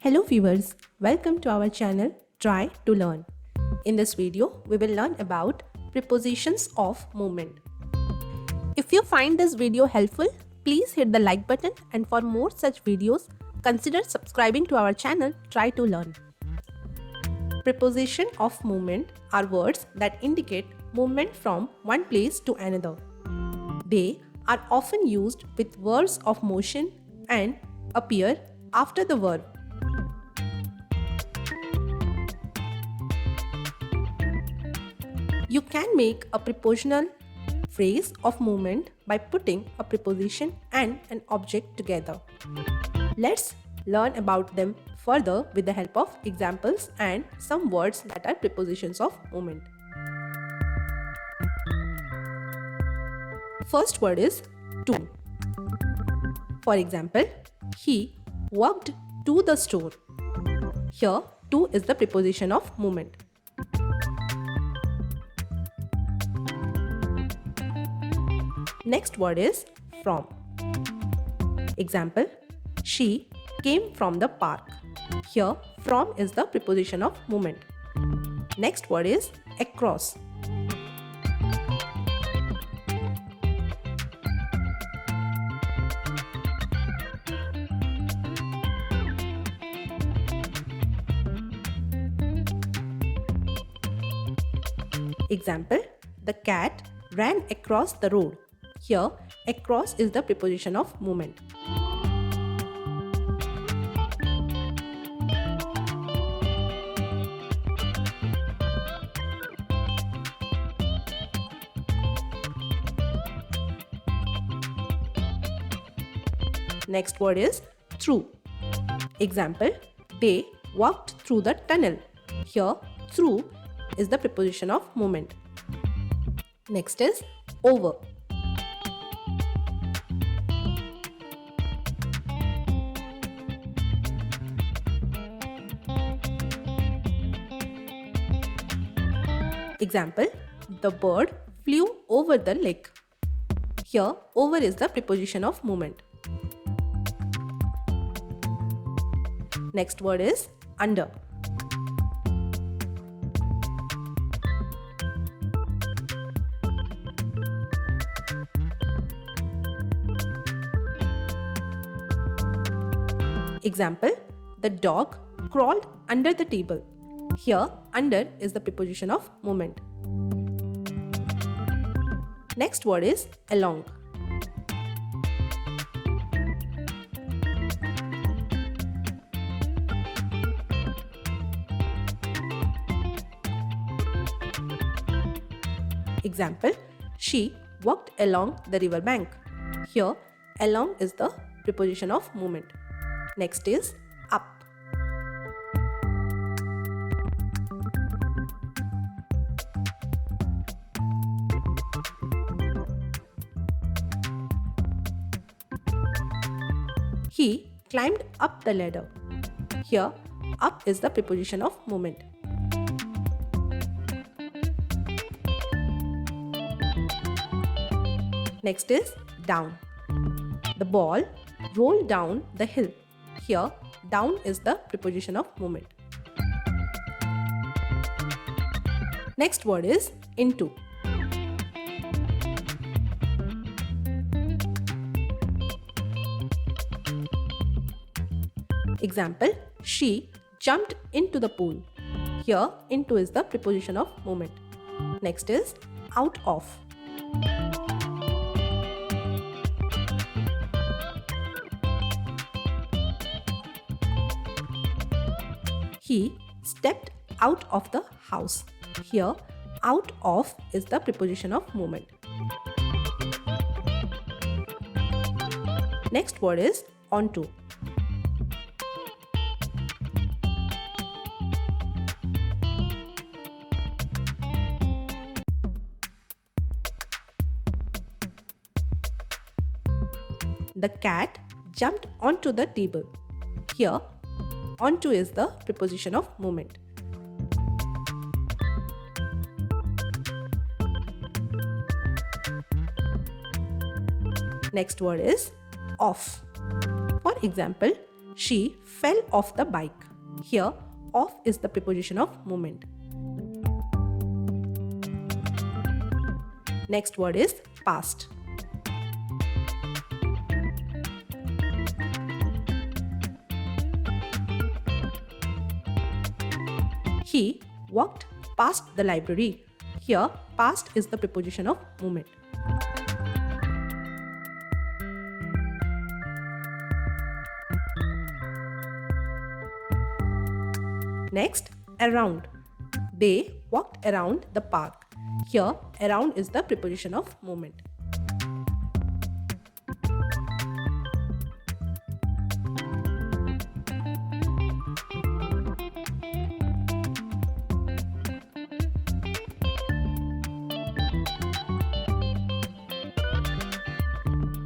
Hello viewers, welcome to our channel Try to Learn. In this video, we will learn about prepositions of movement. If you find this video helpful, please hit the like button, and for more such videos, consider subscribing to our channel Try to Learn. Preposition of movement are words that indicate movement from one place to another. They are often used with verbs of motion and appear after the verb. You can make a prepositional phrase of movement by putting a preposition and an object together. Let's learn about them further with the help of examples and some words that are prepositions of movement. First word is to. For example, he walked to the store. Here, to is the preposition of movement. Next word is from. Example, she came from the park. Here, from is the preposition of movement. Next word is across. Example, the cat ran across the road. Here, across is the preposition of movement. Next word is through. Example, they walked through the tunnel. Here, through is the preposition of movement. Next is over. Example, the bird flew over the lake. Here, over is the preposition of movement. Next word is under. Example, the dog crawled under the table. Here, under is the preposition of movement. Next word is along. Example, she walked along the river bank. Here, along is the preposition of movement. Next is up. He climbed up the ladder. Here, up is the preposition of movement. Next is down. The ball rolled down the hill. Here, down is the preposition of movement. Next word is into. Example, she jumped into the pool. Here, into is the preposition of movement. Next is out of. He stepped out of the house. Here, out of is the preposition of movement. Next word is onto. The cat jumped onto the table. Here, onto is the preposition of movement. Next word is off. For example, She fell off the bike. Here, off is the preposition of movement. Next word is past. He walked past the library. Here, past is the preposition of movement. Next, around. They walked around the park. Here, around is the preposition of movement.